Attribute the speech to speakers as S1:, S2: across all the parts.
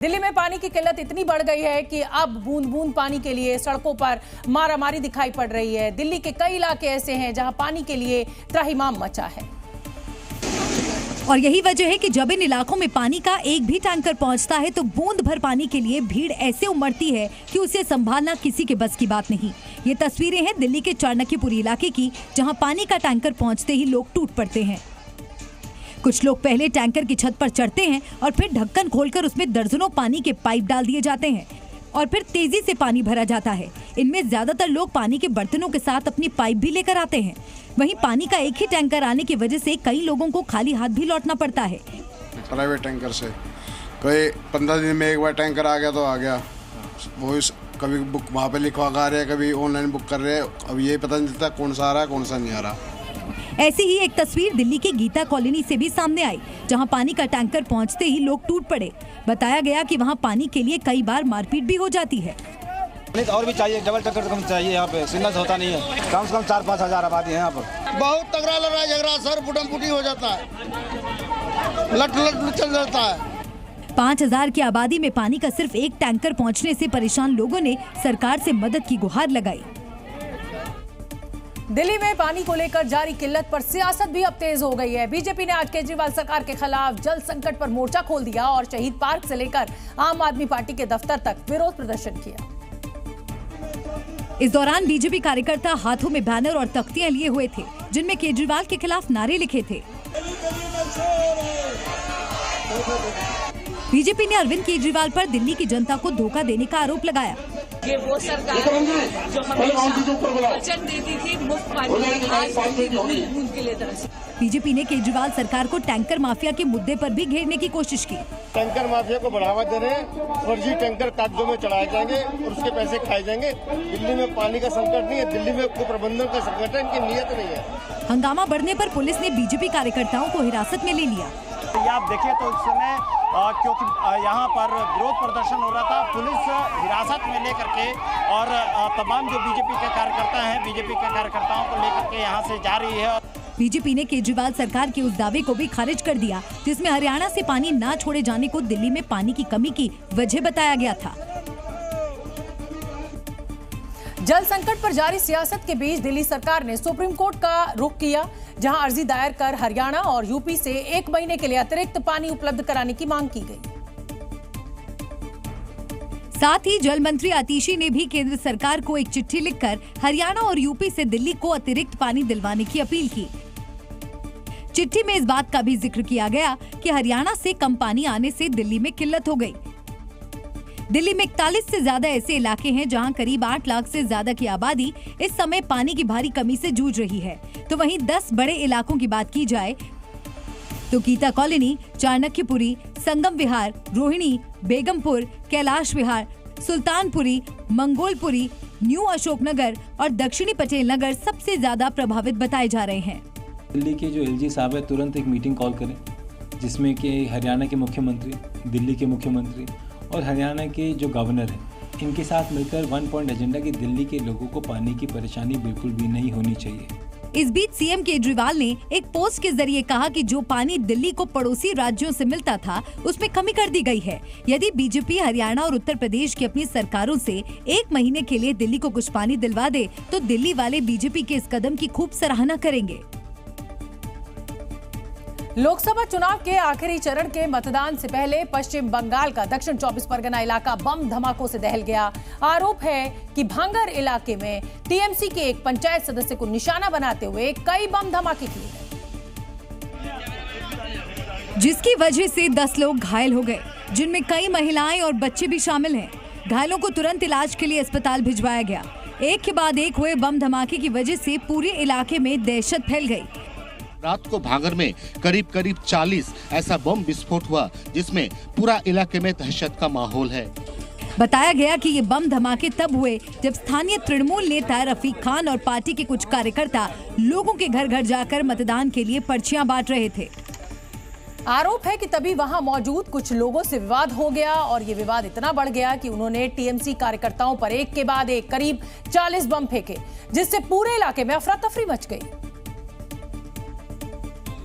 S1: दिल्ली में पानी की किल्लत इतनी बढ़ गई है कि अब बूंद बूंद पानी के लिए सड़कों पर मारामारी दिखाई पड़ रही है। दिल्ली के कई इलाके ऐसे हैं जहां पानी के लिए त्राहिमाम मचा है
S2: और यही वजह है कि जब इन इलाकों में पानी का एक भी टैंकर पहुंचता है तो बूंद भर पानी के लिए भीड़ ऐसे उमड़ती है कि उसे संभालना किसी के बस की बात नहीं। ये तस्वीरें हैं दिल्ली के चाणक्यपुरी इलाके की, जहां पानी का टैंकर पहुंचते ही लोग टूट पड़ते हैं। कुछ लोग पहले टैंकर की छत पर चढ़ते हैं और फिर ढक्कन खोलकर उसमें दर्जनों पानी के पाइप डाल दिए जाते हैं और फिर तेजी से पानी भरा जाता है। इनमें ज्यादातर लोग पानी के बर्तनों के साथ अपनी पाइप भी लेकर आते हैं। वहीं पानी का एक ही टैंकर आने की वजह से कई लोगों को खाली हाथ भी लौटना पड़ता है।
S3: प्राइवेट टैंकर से कोई 15 दिन में एक बार टैंकर आ गया तो आ गया, वो कभी बुक वहाँ पे लिखवा कर रहे हैं, कभी ऑनलाइन बुक कर रहे हैं। अब ये पता नहीं चलता कौन सा आ रहा है कौन सा नहीं आ रहा।
S2: ऐसी ही एक तस्वीर दिल्ली के गीता कॉलोनी से भी सामने आई, जहां पानी का टैंकर पहुंचते ही लोग टूट पड़े। बताया गया कि वहां पानी के लिए कई बार मारपीट भी हो जाती है।
S4: और भी चाहिए, डबल टक्कर कम चाहिए। यहाँ पे सिग्नल होता नहीं है। कम से कम 4-5 हजार आबादी है यहाँ पर।
S5: बहुत तगड़ा लड़ाई झगड़ा सर, फुटम-फुटी हो जाता है, लट चल जाता है।
S2: 5000 की आबादी में पानी का सिर्फ एक टैंकर पहुँचने से परेशान लोगों ने सरकार से मदद की गुहार लगाई।
S1: दिल्ली में पानी को लेकर जारी किल्लत पर सियासत भी अब तेज हो गई है। बीजेपी ने आज केजरीवाल सरकार के खिलाफ जल संकट पर मोर्चा खोल दिया और शहीद पार्क से लेकर आम आदमी पार्टी के दफ्तर तक विरोध प्रदर्शन किया।
S2: इस दौरान बीजेपी कार्यकर्ता हाथों में बैनर और तख्तियां लिए हुए थे, जिनमें केजरीवाल के खिलाफ नारे लिखे थे। बीजेपी ने अरविंद केजरीवाल पर दिल्ली की जनता को धोखा देने का आरोप लगाया।
S6: ये वो सरकार है जो हमेशा वचन देती थी मुफ्त पानी, आज बूंद के लिए तरस।
S2: बीजेपी ने केजरीवाल सरकार को टैंकर माफिया के मुद्दे पर भी घेरने की कोशिश की।
S5: टैंकर माफिया को बढ़ावा दे रहे हैं, फर्जी टैंकर कागजों में चढ़ाए जाएंगे और उसके पैसे खाए जाएंगे। दिल्ली में पानी का संकट नहीं है, दिल्ली में प्रबंधन का संकट है, इनकी नीयत नहीं है।
S2: हंगामा बढ़ने पर पुलिस ने बीजेपी कार्यकर्ताओं को हिरासत में ले लिया।
S4: आप देखिए तो इस समय क्योंकि यहाँ पर विरोध प्रदर्शन हो रहा था, पुलिस हिरासत में लेकर के और तमाम जो बीजेपी के कार्यकर्ता हैं, बीजेपी के कार्यकर्ताओं को लेकर के यहाँ से जा रही है।
S2: बीजेपी ने केजरीवाल सरकार के उस दावे को भी खारिज कर दिया जिसमें हरियाणा से पानी न छोड़े जाने को दिल्ली में पानी की कमी की वजह बताया गया था।
S1: जल संकट पर जारी सियासत के बीच दिल्ली सरकार ने सुप्रीम कोर्ट का रुख किया, जहां अर्जी दायर कर हरियाणा और यूपी से 1 महीने के लिए अतिरिक्त पानी उपलब्ध कराने की मांग की गई।
S2: साथ ही जल मंत्री आतिशी ने भी केंद्र सरकार को एक चिट्ठी लिखकर हरियाणा और यूपी से दिल्ली को अतिरिक्त पानी दिलवाने की अपील की। चिट्ठी में इस बात का भी जिक्र किया गया कि हरियाणा से कम पानी आने से दिल्ली में किल्लत हो गई। दिल्ली में 41 से ज्यादा ऐसे इलाके हैं जहां करीब 8 लाख से ज्यादा की आबादी इस समय पानी की भारी कमी से जूझ रही है। तो वहीं 10 बड़े इलाकों की बात की जाए तो गीता कॉलोनी, चाणक्यपुरी, संगम विहार, रोहिणी, बेगमपुर, कैलाश विहार, सुल्तानपुरी, मंगोलपुरी, न्यू अशोकनगर और दक्षिणी पटेल नगर सबसे ज्यादा प्रभावित बताए जा रहे हैं।
S7: दिल्ली के जो एलजी साहब है तुरंत एक मीटिंग कॉल करें, जिसमें कि हरियाणा के मुख्यमंत्री, दिल्ली के मुख्यमंत्री और हरियाणा के जो गवर्नर हैं, इनके साथ मिलकर 1 पॉइंट एजेंडा कि दिल्ली के लोगों को पानी की परेशानी बिल्कुल भी नहीं होनी चाहिए।
S2: इस बीच सीएम केजरीवाल ने एक पोस्ट के जरिए कहा कि जो पानी दिल्ली को पड़ोसी राज्यों से मिलता था उसमें कमी कर दी गई है। यदि बीजेपी हरियाणा और उत्तर प्रदेश की अपनी सरकारों से 1 महीने के लिए दिल्ली को कुछ पानी दिलवा दे तो दिल्ली वाले बीजेपी के इस कदम की खूब सराहना करेंगे।
S1: लोकसभा चुनाव के आखिरी चरण के मतदान से पहले पश्चिम बंगाल का दक्षिण 24 परगना इलाका बम धमाकों से दहल गया। आरोप है कि भांगर इलाके में टीएमसी के एक पंचायत सदस्य को निशाना बनाते हुए कई बम धमाके किए गए,
S2: जिसकी वजह से 10 लोग घायल हो गए, जिनमें कई महिलाएं और बच्चे भी शामिल हैं। घायलों को तुरंत इलाज के लिए अस्पताल भिजवाया गया। एक के बाद एक हुए बम धमाके की वजह से पूरे इलाके में दहशत फैल गई।
S8: रात को भांगर में करीब 40 ऐसा बम विस्फोट हुआ, जिसमें पूरा इलाके में दहशत का माहौल है।
S2: बताया गया कि ये बम धमाके तब हुए जब स्थानीय तृणमूल नेता रफीक खान और पार्टी के कुछ कार्यकर्ता लोगों के घर घर जाकर मतदान के लिए पर्चियां बांट रहे थे।
S1: आरोप है कि तभी वहां मौजूद कुछ लोगों से विवाद हो गया और ये विवाद इतना बढ़ गया कि उन्होंने टीएमसी कार्यकर्ताओं पर एक के बाद एक करीब 40 बम फेंके, जिससे पूरे इलाके में अफरा तफरी मच गई।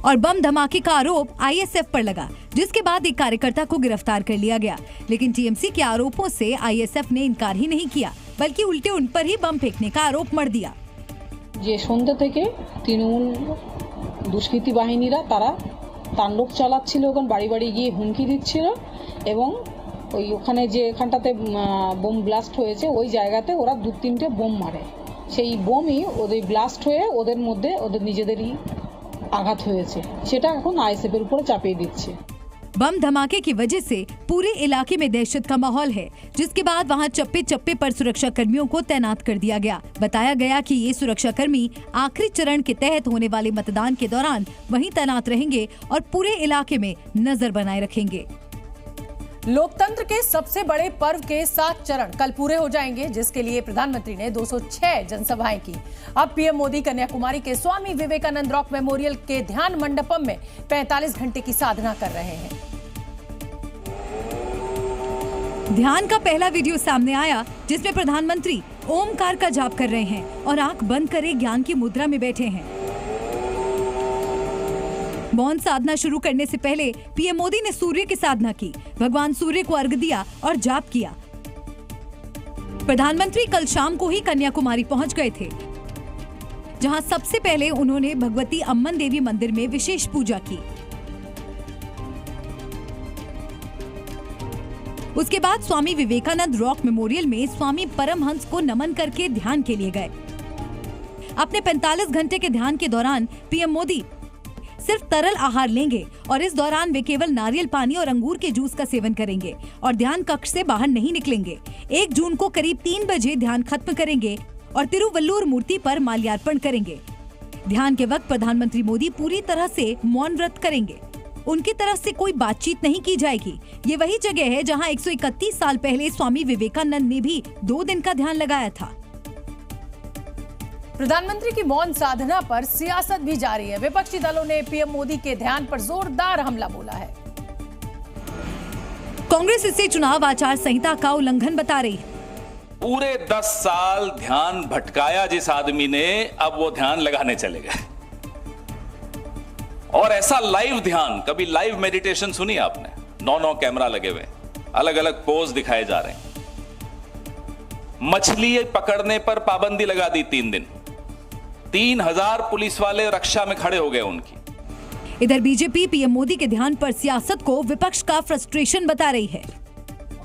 S2: और बम धमाके का आरोप आईएसएफ पर लगा, जिसके बाद एक कार्यकर्ता को गिरफ्तार कर लिया गया। लेकिन टीएमसी के आरोपों से आईएसएफ ने इनकार ही नहीं किया, बल्कि उल्टे उन पर ही बम फेंकने का आरोप मढ़ दिया।
S9: যে সন্ধ্যা থেকে তৃণমূল দুষ্কৃতী বাহিনীরা তারা তাণ্ডব চালাচ্ছিল, ওখানে বাড়ি বাড়ি গিয়ে হুমকি দিচ্ছিল এবং ওখানে যে এখানটাতে বোম ব্লাস্ট হয়েছে ওই জায়গাতে ওরা 2-3টে বোম মারে। সেই বোমই ওদের ব্লাস্ট হয়ে ওদের মধ্যে ওদের নিজেদেরই আঘাত হয়েছে, সেটা এখন আইএসএফ এর উপরে চাপিয়ে দিচ্ছে।
S2: बम धमाके की वजह से पूरे इलाके में दहशत का माहौल है, जिसके बाद वहां चप्पे चप्पे पर सुरक्षा कर्मियों को तैनात कर दिया गया। बताया गया कि ये सुरक्षा कर्मी आखिरी चरण के तहत होने वाले मतदान के दौरान वहीं तैनात रहेंगे और पूरे इलाके में नजर बनाए रखेंगे।
S1: लोकतंत्र के सबसे बड़े पर्व के 7 चरण कल पूरे हो जाएंगे, जिसके लिए प्रधानमंत्री ने 206 जनसभाएं की। अब पीएम मोदी कन्याकुमारी के स्वामी विवेकानंद रॉक मेमोरियल के ध्यान मंडपम में 45 घंटे की साधना कर रहे हैं।
S2: ध्यान का पहला वीडियो सामने आया, जिसमें प्रधानमंत्री ओमकार का जाप कर रहे हैं और आंख बंद करे ज्ञान की मुद्रा में बैठे हैं। मौन साधना शुरू करने से पहले पीएम मोदी ने सूर्य की साधना की, भगवान सूर्य को अर्घ्य दिया और जाप किया। प्रधानमंत्री कल शाम को ही कन्याकुमारी पहुंच गए थे, जहां सबसे पहले उन्होंने भगवती अम्मन देवी मंदिर में विशेष पूजा की। उसके बाद स्वामी विवेकानंद रॉक मेमोरियल में स्वामी परमहंस को नमन करके ध्यान के लिए गए। अपने 45 घंटे के ध्यान के दौरान पीएम मोदी सिर्फ तरल आहार लेंगे और इस दौरान वे केवल नारियल पानी और अंगूर के जूस का सेवन करेंगे और ध्यान कक्ष से बाहर नहीं निकलेंगे। 1 जून को करीब 3 बजे ध्यान खत्म करेंगे और तिरुवल्लुर मूर्ति पर माल्यार्पण करेंगे। ध्यान के वक्त प्रधानमंत्री मोदी पूरी तरह से मौन व्रत करेंगे। उनकी तरफ से कोई बातचीत नहीं की जाएगी। ये वही जगह है जहां 131 साल पहले स्वामी विवेकानंद ने भी 2 दिन का ध्यान लगाया था।
S1: प्रधानमंत्री की मौन साधना पर सियासत भी जारी है। विपक्षी दलों ने पीएम मोदी के ध्यान पर जोरदार हमला बोला है।
S2: कांग्रेस इसे चुनाव आचार संहिता का उल्लंघन बता रही है।
S10: पूरे 10 साल ध्यान भटकाया जिस आदमी ने, अब वो ध्यान लगाने चले गए। और ऐसा लाइव ध्यान, कभी लाइव मेडिटेशन सुनी आपने? 9 कैमरा लगे हुए, अलग अलग पोज दिखाए जा रहे हैं। मछली पकड़ने पर पाबंदी लगा दी 3 दिन। 3000 पुलिस वाले रक्षा में खड़े हो गए उनकी।
S2: इधर बीजेपी पीएम मोदी के ध्यान पर सियासत को विपक्ष का फ्रस्ट्रेशन बता रही है।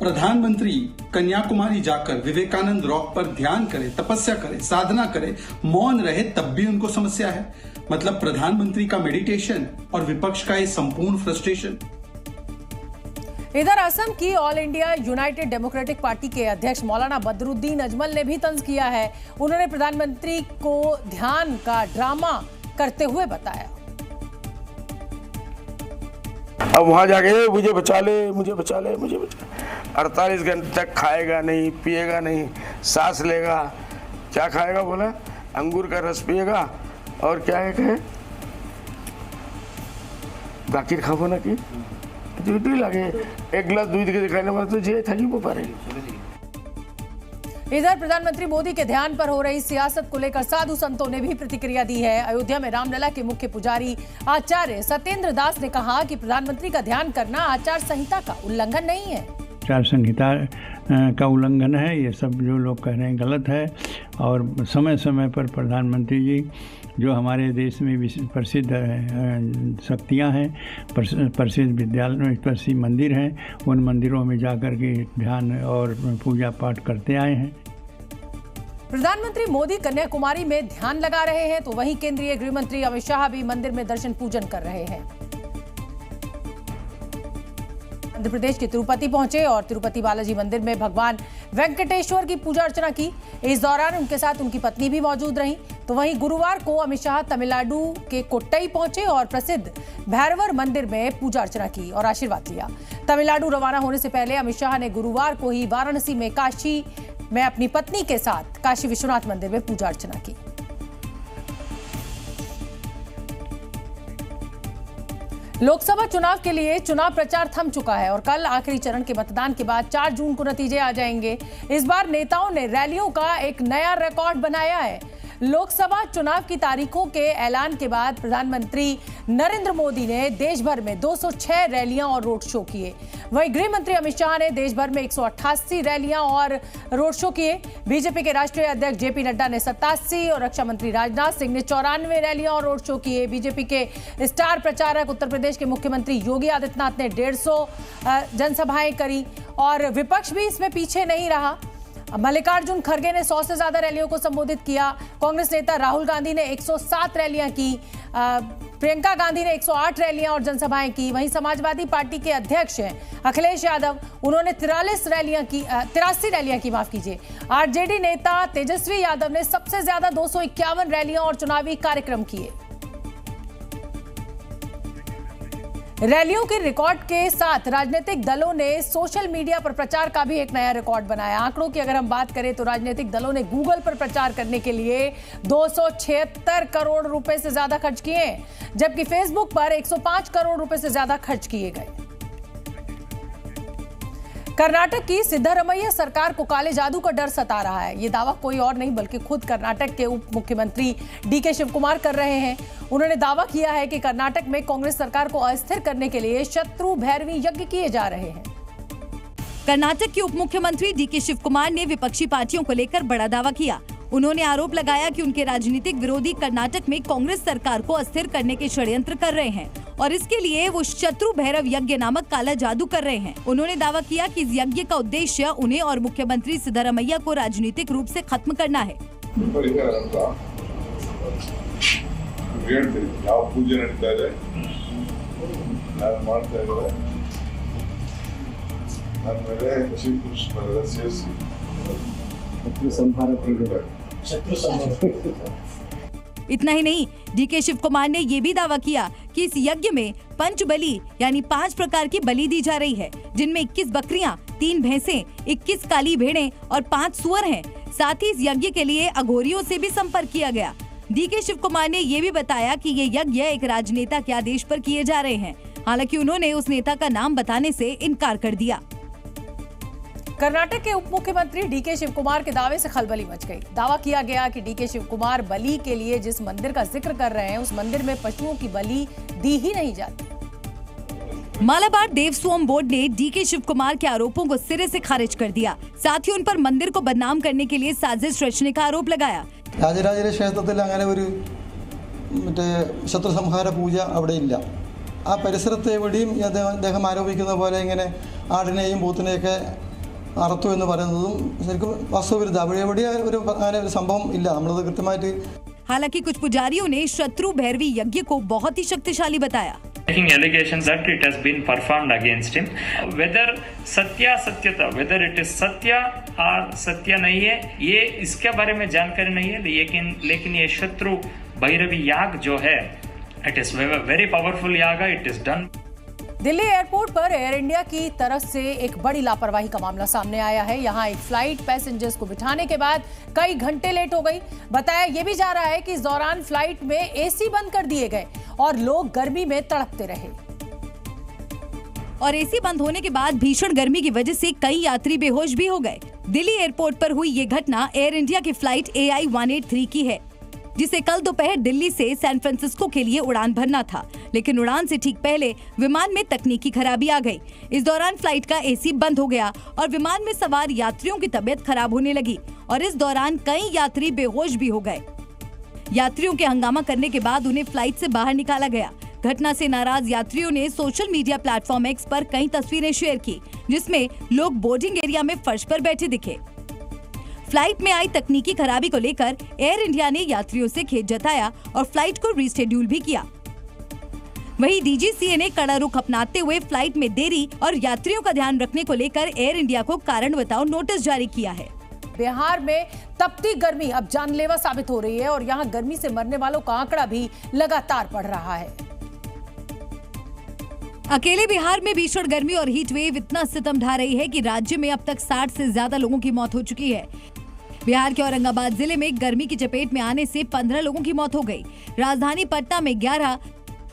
S11: प्रधानमंत्री कन्याकुमारी जाकर विवेकानंद रॉक पर ध्यान करे, तपस्या करे, साधना करे, मौन रहे, तब भी उनको समस्या है। मतलब प्रधानमंत्री का मेडिटेशन और विपक्ष का ये संपूर्ण फ्रस्ट्रेशन।
S1: इधर असम की all India United democratic party के अध्यक्ष मौलाना बदरुद्दीन अजमल ने भी तंज किया है। उन्होंने प्रधानमंत्री को ध्यान का ड्रामा करते हुए बताया।
S12: अब वहां जाके मुझे बचा ले, मुझे बचा ले, मुझे बचा ले। 48 घंटे तक खाएगा नहीं, पिएगा नहीं, सांस लेगा। क्या खाएगा बोला? अंगूर का रस पिएगा और क्या है कहे गाखिर खाबो ना कि ड्यूटी लगे 1 गिलास दूध के दिखाने में तो जे थकी वो पारे।
S1: इधर प्रधानमंत्री मोदी के ध्यान पर हो रही सियासत को लेकर साधु संतों ने भी प्रतिक्रिया दी है। अयोध्या में रामलला के मुख्य पुजारी आचार्य सत्येंद्र दास ने कहा कि प्रधानमंत्री का ध्यान करना आचार संहिता का उल्लंघन नहीं है।
S13: आचार संहिता का उल्लंघन है, ये सब जो लोग कह रहे हैं गलत है। और समय समय पर प्रधानमंत्री जी जो हमारे देश में प्रसिद्ध शक्तियाँ हैं, प्रसिद्ध विद्यालय, प्रसिद्ध मंदिर हैं, उन मंदिरों में जाकर के ध्यान और पूजा पाठ करते आए हैं।
S1: प्रधानमंत्री मोदी कन्याकुमारी में ध्यान लगा रहे हैं, तो वहीं केंद्रीय गृह मंत्री अमित शाह भी मंदिर में दर्शन पूजन कर रहे हैं। आंध्र प्रदेश के तिरुपति पहुंचे और तिरुपति बालाजी मंदिर में भगवान वेंकटेश्वर की पूजा अर्चना की। इस दौरान उनके साथ उनकी पत्नी भी मौजूद रहीं। तो वहीं गुरुवार को अमित शाह तमिलनाडु के कोट्टई पहुंचे और प्रसिद्ध भैरवर मंदिर में पूजा अर्चना की और आशीर्वाद लिया। तमिलनाडु रवाना होने से पहले अमित शाह ने गुरुवार को ही वाराणसी में काशी में अपनी पत्नी के साथ काशी विश्वनाथ मंदिर में पूजा अर्चना की। लोकसभा चुनाव के लिए चुनाव प्रचार थम चुका है और कल आखिरी चरण के मतदान के बाद 4 जून को नतीजे आ जाएंगे। इस बार नेताओं ने रैलियों का एक नया रिकॉर्ड बनाया है। लोकसभा चुनाव की तारीखों के ऐलान के बाद प्रधानमंत्री नरेंद्र मोदी ने देश भर में 206 रैलियां और रोड शो किए। वहीं गृह मंत्री अमित शाह ने देश भर में 188 रैलियां और रोड शो किए। बीजेपी के राष्ट्रीय अध्यक्ष जेपी नड्डा ने 87 और रक्षा मंत्री राजनाथ सिंह ने 94 रैलियां और रोड शो किए। बीजेपी के स्टार प्रचारक उत्तर प्रदेश के मुख्यमंत्री योगी आदित्यनाथ ने 150 जनसभाएं करी और विपक्ष भी इसमें पीछे नहीं रहा। मल्लिकार्जुन खड़गे ने 100 से ज्यादा रैलियों को संबोधित किया। कांग्रेस नेता राहुल गांधी ने 107 रैलियां की। प्रियंका गांधी ने 108 रैलियां और जनसभाएं की। वहीं समाजवादी पार्टी के अध्यक्ष हैं अखिलेश यादव, उन्होंने 83 रैलियां की माफ कीजिए। आरजेडी नेता तेजस्वी यादव ने सबसे ज्यादा 251 रैलियां और चुनावी कार्यक्रम किए। रैलियों के रिकॉर्ड के साथ राजनीतिक दलों ने सोशल मीडिया पर प्रचार का भी एक नया रिकॉर्ड बनाया। आंकड़ों की अगर हम बात करें तो राजनीतिक दलों ने गूगल पर प्रचार करने के लिए 276 करोड़ रुपए से ज्यादा खर्च किए, जबकि फेसबुक पर 105 करोड़ रुपए से ज्यादा खर्च किए गए। कर्नाटक की सिद्धरमैया सरकार को काले जादू का डर सता रहा है। ये दावा कोई और नहीं बल्कि खुद कर्नाटक के उप मुख्यमंत्री डीके शिवकुमार कर रहे हैं। उन्होंने दावा किया है कि कर्नाटक में कांग्रेस सरकार को अस्थिर करने के लिए शत्रु भैरवी यज्ञ किए जा रहे हैं।
S2: कर्नाटक के उप मुख्यमंत्री डीके शिवकुमार ने विपक्षी पार्टियों को लेकर बड़ा दावा किया। उन्होंने आरोप लगाया कि उनके राजनीतिक विरोधी कर्नाटक में कांग्रेस सरकार को अस्थिर करने के षड्यंत्र कर रहे हैं और इसके लिए वो शत्रु भैरव यज्ञ नामक काला जादू कर रहे हैं। उन्होंने दावा किया कि इस यज्ञ का उद्देश्य उन्हें और मुख्यमंत्री सिद्धरमैया को राजनीतिक रूप से खत्म करना है। इतना ही नहीं, डीके शिवकुमार ने ये भी दावा किया कि इस यज्ञ में पंच बलि यानी 5 प्रकार की बलि दी जा रही है, जिनमें 21 बकरियां, 3 भैंसें, 21 काली भेड़ें और 5 सुअर हैं। साथ ही इस यज्ञ के लिए अघोरियों से भी संपर्क किया गया। डीके शिवकुमार ने ये भी बताया कि ये यज्ञ एक राजनेता के आदेश पर किए जा रहे हैं। हालांकि उन्होंने उस नेता का नाम बताने से इनकार कर दिया।
S1: कर्नाटक के उप मुख्यमंत्री डीके शिवकुमार के दावे से खलबली मच गई। दावा किया गया कि डीके शिवकुमार बलि के लिए जिस मंदिर का जिक्र कर रहे हैं उस मंदिर में पशुओं की बलि दी ही नहीं जाती।
S2: मालाबार देवस्वम बोर्ड ने डीके शिवकुमार के आरोपों को सिरे से खारिज कर दिया। साथ ही उन पर मंदिर को बदनाम करने के लिए साजिश रचने का आरोप लगाया।
S14: രാജരാജന്റെ ക്ഷേത്രത്തിൽ അങ്ങനെ ഒരു ശത്രു സംഹാര പൂജ അവിടെ ഇല്ല. ആ പരിസരത്തെ എവിടെയും അദ്ദേഹം ആരോപിക്കുന്ന പോലെ ഇങ്ങനെ ആടിനെയും പൂത്തിനെയൊക്കെ അറുത്തു എന്ന് പറയുന്നതും ശരിക്കും വാസ്തവവിരുദ്ധ. അവിടെ എവിടെയും അങ്ങനെ ഒരു സംഭവം ഇല്ല. നമ്മളത് കൃത്യമായിട്ട്.
S2: हालांकि कुछ पुजारियों ने शत्रु भैरवी यज्ञ को बहुत ही शक्तिशाली बताया।
S15: Making allegations that it has been performed against him, whether सत्यता, whether it is सत्य और सत्य नहीं है, ये इसके बारे में जानकारी नहीं है। लेकिन ये शत्रु भैरवी याग जो है, it is very powerful yaga. It is done.
S1: Delhi airport पर एयर इंडिया की तरफ से एक बड़ी लापरवाही का मामला सामने आया है। यहां एक फ्लाइट पैसेंजर्स को बिठाने के बाद कई घंटे लेट हो गई। बताया यह भी जा रहा है कि इस दौरान फ्लाइट में एसी बंद कर दिए गए और लोग गर्मी में तड़पते रहे।
S2: और एसी बंद होने के बाद भीषण गर्मी की वजह से कई यात्री बेहोश भी हो गए। दिल्ली एयरपोर्ट पर हुई ये घटना एयर इंडिया की फ्लाइट AI 183 की है, जिसे कल दोपहर दिल्ली से सैन फ्रांसिस्को के लिए उड़ान भरना था। लेकिन उड़ान से ठीक पहले विमान में तकनीकी खराबी आ गई। इस दौरान फ्लाइट का एसी बंद हो गया और विमान में सवार यात्रियों की तबीयत खराब होने लगी और इस दौरान कई यात्री बेहोश भी हो गए। यात्रियों के हंगामा करने के बाद उन्हें फ्लाइट से बाहर निकाला गया। घटना से नाराज यात्रियों ने सोशल मीडिया प्लेटफॉर्म X पर कई तस्वीरें शेयर की, जिसमें लोग बोर्डिंग एरिया में फर्श पर बैठे दिखे। फ्लाइट में आई तकनीकी खराबी को लेकर एयर इंडिया ने यात्रियों से खेद जताया और फ्लाइट को रीशेड्यूल भी किया। वहीं DGCA ने कड़ा रुख अपनाते हुए फ्लाइट में देरी और यात्रियों का ध्यान रखने को लेकर एयर इंडिया को कारण बताओ नोटिस जारी किया है।
S1: बिहार में तपती गर्मी अब जानलेवा साबित हो रही है और यहां गर्मी से मरने वालों का आंकड़ा भी लगातार बढ़ रहा है।
S2: अकेले बिहार में भीषण गर्मी और हीट वेव इतना सितम ढा रही है कि राज्य में अब तक 60 से ज्यादा लोगों की मौत हो चुकी है। बिहार के औरंगाबाद जिले में गर्मी की चपेट में आने से 15 लोगों की मौत हो गई। राजधानी पटना में 11,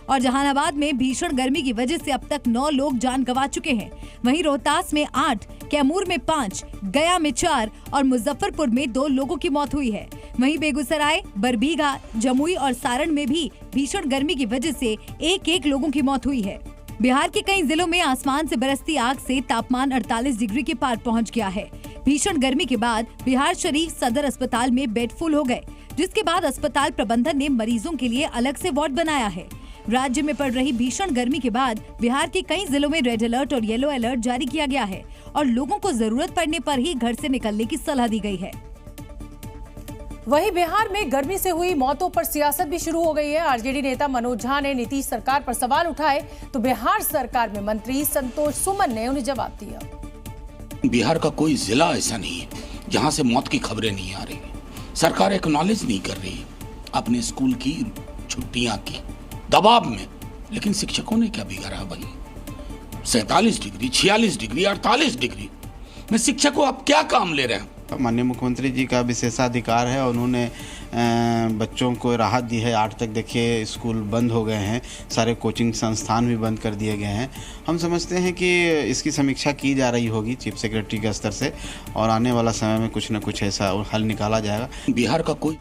S2: और जहानाबाद में भीषण गर्मी की वजह से अब तक 9 लोग जान गंवा चुके हैं। वहीं रोहतास में 8, कैमूर में 5, गया में 4 और मुजफ्फरपुर में 2 लोगों की मौत हुई है। वहीं बेगूसराय, बरबीघा, जमुई और सारण में भी भीषण गर्मी की वजह से 1-1 लोगों की मौत हुई है। बिहार के कई जिलों में आसमान से बरसती आग से तापमान 48 डिग्री के पार पहुंच गया है। भीषण गर्मी के बाद बिहार शरीफ सदर अस्पताल में बेड फुल हो गए, जिसके बाद अस्पताल प्रबंधन ने मरीजों के लिए अलग से वार्ड बनाया है। राज्य में पड़ रही भीषण गर्मी के बाद बिहार के कई जिलों में रेड अलर्ट और येलो अलर्ट जारी किया गया है और लोगों को जरूरत पड़ने पर ही घर से निकलने की सलाह दी गई है।
S1: वहीं बिहार में गर्मी से हुई मौतों पर सियासत भी शुरू हो गई है। आरजेडी नेता मनोज झा ने नीतीश सरकार पर सवाल उठाए तो बिहार सरकार में मंत्री संतोष सुमन ने उन्हें जवाब दिया।
S16: बिहार का कोई जिला ऐसा नहीं है जहां से मौत की खबरें नहीं आ रही। सरकार एक्नॉलेज नहीं कर रही अपने स्कूल की छुट्टियां की दबाव में, लेकिन शिक्षकों ने क्या बिगाड़ा भाई? 47 डिग्री, 46 डिग्री, 48 डिग्री में शिक्षकों आप क्या काम ले रहे हैं?
S17: माननीय मुख्यमंत्री जी का विशेषाधिकार है, उन्होंने बच्चों को राहत दी है। 8 तक देखिए स्कूल बंद हो गए हैं, सारे कोचिंग संस्थान भी बंद कर दिए गए हैं। हम समझते हैं कि इसकी समीक्षा की जा रही होगी चीफ सेक्रेटरी के स्तर से और आने वाला समय में कुछ न कुछ ऐसा हल निकाला जाएगा।
S16: बिहार का कोई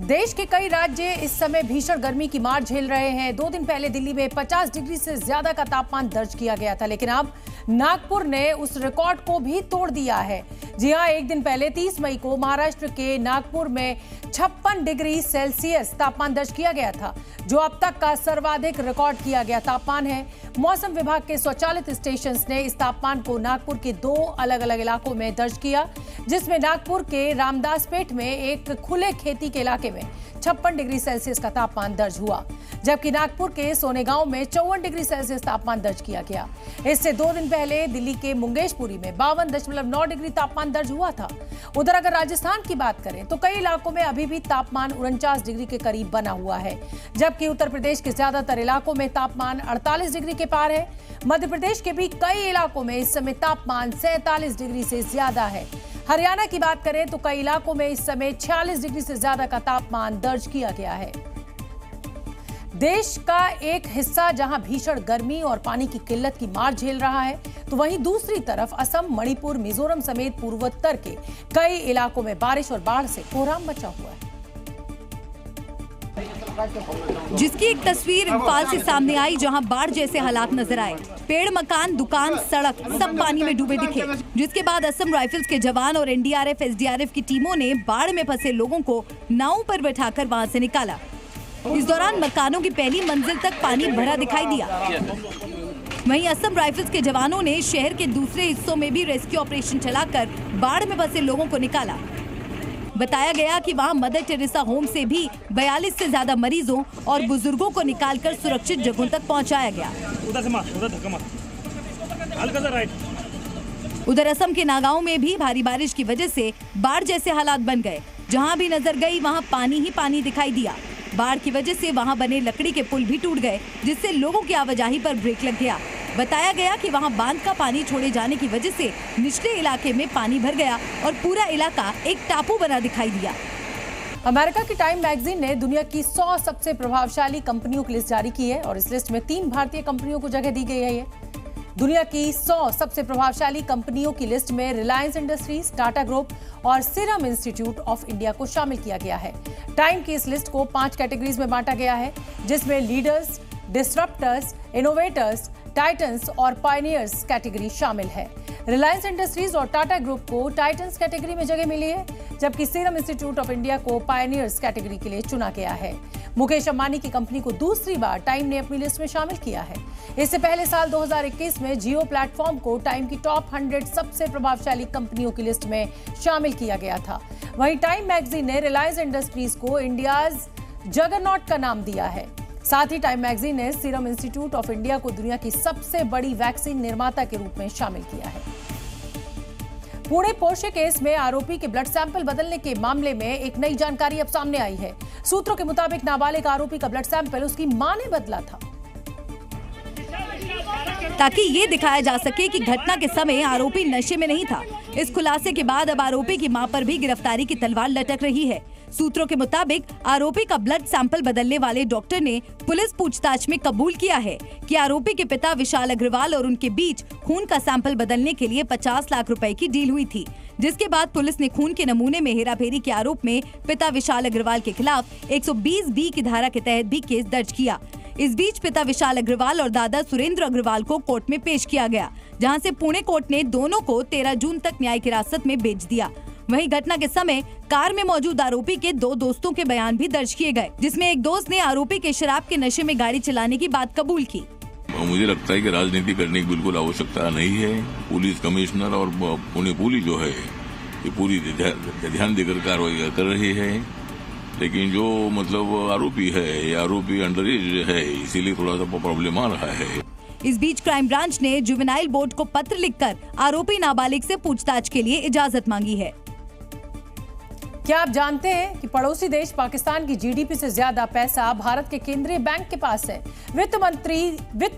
S1: देश के कई राज्य इस समय भीषण गर्मी की मार झेल रहे हैं। 2 दिन पहले दिल्ली में 50 डिग्री से ज्यादा का तापमान दर्ज किया गया था, लेकिन अब नागपुर ने उस रिकॉर्ड को भी तोड़ दिया है। जी हां, एक दिन पहले 30 मई को महाराष्ट्र के नागपुर में 56 डिग्री सेल्सियस तापमान दर्ज किया गया था, जो अब तक का सर्वाधिक रिकॉर्ड किया गया तापमान है। मौसम विभाग के स्वचालित स्टेशन ने इस तापमान को नागपुर के 2 अलग अलग इलाकों में दर्ज किया, जिसमें नागपुर के रामदासपेट में एक खुले खेती के इलाके में 56 डिग्री सेल्सियस का तापमान दर्ज हुआ, जबकि नागपुर के सोनेगांव में 54 डिग्री सेल्सियस तापमान दर्ज किया गया। इससे 2 दिन पहले दिल्ली के मुंगेशपुरी में 52.9 डिग्री तापमान दर्ज हुआ था। उधर अगर राजस्थान की बात करें तो कई इलाकों में अभी भी तापमान 49 डिग्री के करीब बना हुआ है, जबकि उत्तर प्रदेश के ज्यादातर इलाकों में तापमान 48 डिग्री के पार है। मध्य प्रदेश के भी कई इलाकों में इस समय तापमान 47 डिग्री से ज्यादा है। हरियाणा की बात करें तो कई इलाकों में इस समय 46 डिग्री से ज्यादा का तापमान दर्ज किया गया है। देश का एक हिस्सा जहां भीषण गर्मी और पानी की किल्लत की मार झेल रहा है, तो वहीं दूसरी तरफ असम, मणिपुर, मिजोरम समेत पूर्वोत्तर के कई इलाकों में बारिश और बाढ़ से कोहराम मचा हुआ है।
S2: जिसकी एक तस्वीर इम्फाल से सामने आई, जहां बाढ़ जैसे हालात नजर आए। पेड़, मकान, दुकान, सड़क सब पानी में डूबे दिखे, जिसके बाद असम राइफल्स के जवान और एनडीआरएफ, एसडीआरएफ की टीमों ने बाढ़ में फंसे लोगों को नावों पर बैठाकर वहां से निकाला। इस दौरान मकानों की पहली मंजिल तक पानी भरा दिखाई दिया। वहीं असम राइफल्स के जवानों ने शहर के दूसरे हिस्सों में भी रेस्क्यू ऑपरेशन चलाकर बाढ़ में फंसे लोगों को निकाला। बताया गया कि वहां मदर टेरेसा होम से भी 42 से ज्यादा मरीजों और बुजुर्गों को निकालकर सुरक्षित जगहों तक पहुंचाया गया। उधर असम के नागांव में भी भारी बारिश की वजह से बाढ़ जैसे हालात बन गए। जहां भी नजर गई वहां पानी ही पानी दिखाई दिया। बाढ़ की वजह से वहां बने लकड़ी के पुल भी टूट गए, जिससे लोगों की आवाजाही पर ब्रेक लग गया। बताया गया कि वहां बांध का पानी छोड़े जाने की वजह से निचले इलाके में पानी भर गया और पूरा इलाका एक टापू बना दिखाई दिया।
S1: अमेरिका की टाइम मैगजीन ने दुनिया की 100 सबसे प्रभावशाली कंपनियों की लिस्ट जारी की है और इस लिस्ट में 3 भारतीय कंपनियों को जगह दी गई है। दुनिया की 100 सबसे प्रभावशाली कंपनियों की लिस्ट में रिलायंस इंडस्ट्रीज, टाटा ग्रुप और सीरम इंस्टीट्यूट ऑफ इंडिया को शामिल किया गया है। टाइम की इस लिस्ट को 5 कैटेगरीज में बांटा गया है, जिसमें लीडर्स, डिसरप्टर्स, इनोवेटर्स, टाइटन्स और पायनियर्स कैटेगरी शामिल है। रिलायंस इंडस्ट्रीज और टाटा ग्रुप को टाइटन्स कैटेगरी में जगह मिली है, जबकि सीरम इंस्टीट्यूट ऑफ इंडिया को पायनियर्स कैटेगरी के लिए चुना गया है। मुकेश अंबानी की कंपनी को दूसरी बार टाइम ने अपनी लिस्ट में शामिल किया है। इससे पहले साल 2021 में जियो प्लेटफॉर्म को टाइम की टॉप 100 सबसे प्रभावशाली कंपनियों की लिस्ट में शामिल किया गया था। वहीं टाइम मैगजीन ने रिलायंस इंडस्ट्रीज को इंडियाज जगरनॉट का नाम दिया है। साथ ही टाइम मैगजीन ने सीरम इंस्टीट्यूट ऑफ इंडिया को दुनिया की सबसे बड़ी वैक्सीन निर्माता के रूप में शामिल किया है। पुणे पोर्शे केस में आरोपी के ब्लड सैंपल बदलने के मामले में एक नई जानकारी अब सामने आई है। सूत्रों के मुताबिक नाबालिग आरोपी का ब्लड सैंपल उसकी मां ने बदला था,
S2: ताकि ये दिखाया जा सके कि घटना के समय आरोपी नशे में नहीं था। इस खुलासे के बाद अब आरोपी की मां पर भी गिरफ्तारी की तलवार लटक रही है। सूत्रों के मुताबिक आरोपी का ब्लड सैंपल बदलने वाले डॉक्टर ने पुलिस पूछताछ में कबूल किया है कि आरोपी के पिता विशाल अग्रवाल और उनके बीच खून का सैंपल बदलने के लिए 50 लाख रुपए की डील हुई थी, जिसके बाद पुलिस ने खून के नमूने में हेराफेरी के आरोप में पिता विशाल अग्रवाल के खिलाफ 120B की धारा के तहत भी केस दर्ज किया। इस बीच पिता विशाल अग्रवाल और दादा सुरेंद्र अग्रवाल को कोर्ट में पेश किया गया, जहां से पुणे कोर्ट ने दोनों को 13 जून तक न्यायिक हिरासत में भेज दिया। वहीं घटना के समय कार में मौजूद आरोपी के 2 दोस्तों के बयान भी दर्ज किए गए, जिसमें एक दोस्त ने आरोपी के शराब के नशे में गाड़ी चलाने की बात कबूल की।
S18: मुझे लगता है कि राजनीति करने की बिल्कुल आवश्यकता नहीं है। पुलिस कमिश्नर और पुणे पुलिस जो है ये पूरी ध्यान देकर कार्रवाई कर रही है, लेकिन जो मतलब आरोपी है ये आरोपी अंडर एज है, इसीलिए थोड़ा सा प्रॉब्लम आ रहा है।
S2: इस बीच क्राइम ब्रांच ने जुवेनाइल बोर्ड को पत्र लिखकर आरोपी नाबालिग से पूछताछ के लिए इजाजत मांगी है।
S1: क्या आप जानते हैं कि पड़ोसी देश पाकिस्तान की जीडीपी से ज्यादा पैसा भारत के केंद्रीय बैंक के पास है। वित्त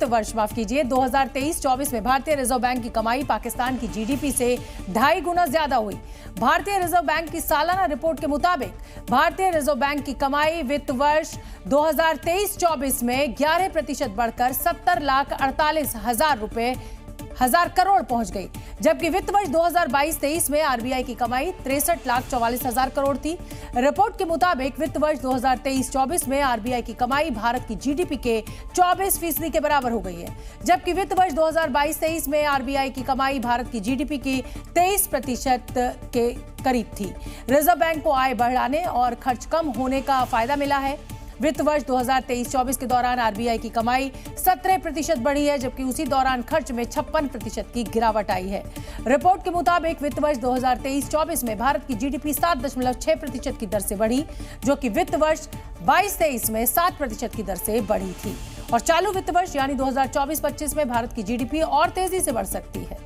S1: वर्ष 2023-24 में भारतीय रिजर्व बैंक की कमाई पाकिस्तान की जीडीपी से 2.5 गुना ज्यादा हुई। भारतीय रिजर्व बैंक की सालाना रिपोर्ट के मुताबिक भारतीय रिजर्व बैंक की कमाई वित्त वर्ष 2023-24 में 11% बढ़कर 70,48,000 करोड़ पहुंच गई, जबकि वित्त वर्ष 2022-23 में आरबीआई की कमाई 63,44,000 करोड़ थी। रिपोर्ट के मुताबिक वित्त वर्ष 2023-24 में आरबीआई की कमाई भारत की जीडीपी के 24% के बराबर हो गई है, जबकि वित्त वर्ष 2022-23 में आरबीआई की कमाई भारत की जीडीपी की 23% के करीब थी। रिजर्व बैंक को आय बढ़ाने और खर्च कम होने का फायदा मिला है। वित्त वर्ष 2023-24 के दौरान आरबीआई की कमाई 17% बढ़ी है, जबकि उसी दौरान खर्च में 56% की गिरावट आई है। रिपोर्ट के मुताबिक वित्त वर्ष 2023-24 में भारत की जीडीपी 7.6% की दर से बढ़ी, जो कि वित्त वर्ष 22-23 में 7% की दर से बढ़ी थी। और चालू वित्त वर्ष यानी 2024-25 में भारत की जीडीपी और तेजी से बढ़ सकती है।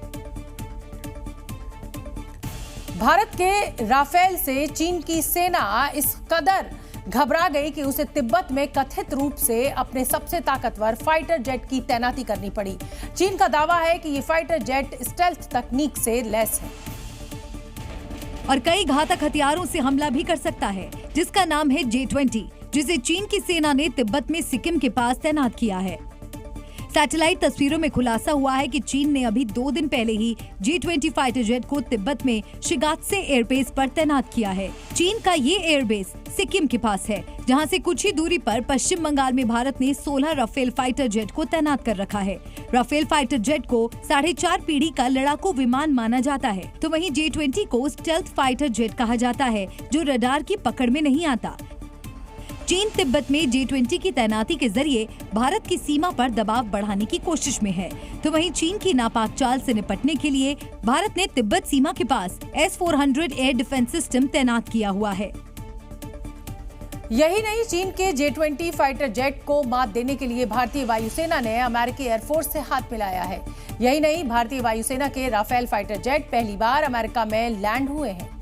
S1: भारत के राफेल से चीन की सेना इस कदर घबरा गई कि उसे तिब्बत में कथित रूप से अपने सबसे ताकतवर फाइटर जेट की तैनाती करनी पड़ी। चीन का दावा है कि ये फाइटर जेट स्टेल्थ तकनीक से लैस है
S2: और कई घातक हथियारों से हमला भी कर सकता है, जिसका नाम है J-20, जिसे चीन की सेना ने तिब्बत में सिक्किम के पास तैनात किया है। सैटेलाइट तस्वीरों में खुलासा हुआ है कि चीन ने अभी 2 दिन पहले ही J-20 फाइटर जेट को तिब्बत में शिगात्से एयरबेस पर तैनात किया है। चीन का ये एयरबेस सिक्किम के पास है, जहां से कुछ ही दूरी पर पश्चिम बंगाल में भारत ने 16 राफेल फाइटर जेट को तैनात कर रखा है। राफेल फाइटर जेट को 4.5 पीढ़ी का लड़ाकू विमान माना जाता है, तो वहीं J-20 को स्टेल्थ फाइटर जेट कहा जाता है, जो रडार की पकड़ में नहीं आता। चीन तिब्बत में J-20 की तैनाती के जरिए भारत की सीमा पर दबाव बढ़ाने की कोशिश में है, तो वहीं चीन की नापाक चाल से निपटने के लिए भारत ने तिब्बत सीमा के पास S-400 एयर डिफेंस सिस्टम तैनात किया हुआ है।
S1: यही नहीं, चीन के J-20 फाइटर जेट को मात देने के लिए भारतीय वायुसेना ने अमेरिकी एयरफोर्स से हाथ मिलाया है। यही नहीं, भारतीय वायुसेना के राफेल फाइटर जेट पहली बार अमेरिका में लैंड हुए हैं।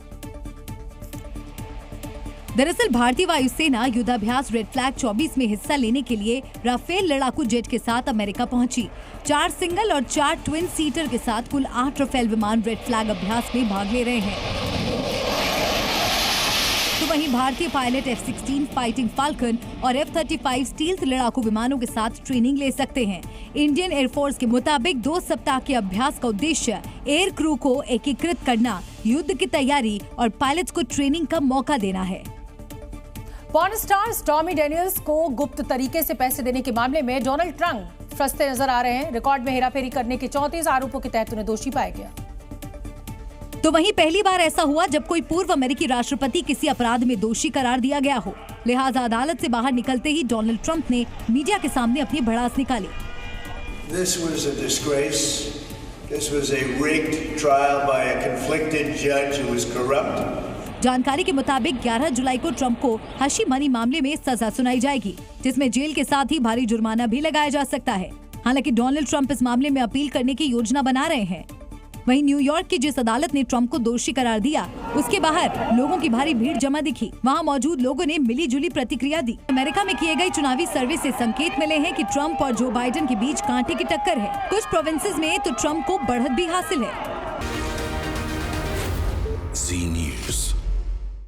S2: दरअसल भारतीय वायुसेना युद्धाभ्यास रेड फ्लैग 24 में हिस्सा लेने के लिए राफेल लड़ाकू जेट के साथ अमेरिका पहुंची। 4 सिंगल और 4 ट्विन सीटर के साथ कुल 8 राफेल विमान रेड फ्लैग अभ्यास में भाग ले रहे हैं। तो वहीं भारतीय पायलट F-16 फाइटिंग फाल्कन और F-35 स्टील्थ लड़ाकू विमानों के साथ ट्रेनिंग ले सकते हैं। इंडियन एयरफोर्स के मुताबिक 2 सप्ताह के अभ्यास का उद्देश्य एयर क्रू को एकीकृत करना, युद्ध की तैयारी और पायलट्स को ट्रेनिंग का मौका देना है।
S1: पॉर्न स्टार स्टॉर्मी डेनियल्स को गुप्त तरीके से पैसे देने के मामले में डोनाल्ड ट्रंप फंसते नजर आ रहे हैं। रिकॉर्ड में हेराफेरी करने के 34 आरोपों के तहत उन्हें दोषी पाया गया।
S2: तो वहीं पहली बार ऐसा हुआ जब कोई पूर्व अमेरिकी राष्ट्रपति किसी अपराध में दोषी करार दिया गया हो। लिहाजा अदालत से बाहर निकलते ही डोनाल्ड ट्रंप ने मीडिया के सामने अपनी भड़ास निकाली।
S19: This was a disgrace. This was a rigged trial by a conflicted judge who was corrupt.
S2: जानकारी के मुताबिक 11 जुलाई को ट्रंप को हशी मनी मामले में सजा सुनाई जाएगी, जिसमें जेल के साथ ही भारी जुर्माना भी लगाया जा सकता है। हालांकि डोनाल्ड ट्रंप इस मामले में अपील करने की योजना बना रहे हैं। वहीं न्यूयॉर्क की जिस अदालत ने ट्रंप को दोषी करार दिया, उसके बाहर लोगों की भारी भीड़ जमा दिखी। वहां मौजूद लोगों ने मिली जुली प्रतिक्रिया दी। अमेरिका में किए गए चुनावी सर्वे से संकेत मिले हैं कि ट्रंप और जो बाइडेन के बीच कांटे की टक्कर है। कुछ प्रोविंसेस में तो ट्रंप को बढ़त भी हासिल है।
S20: Z News।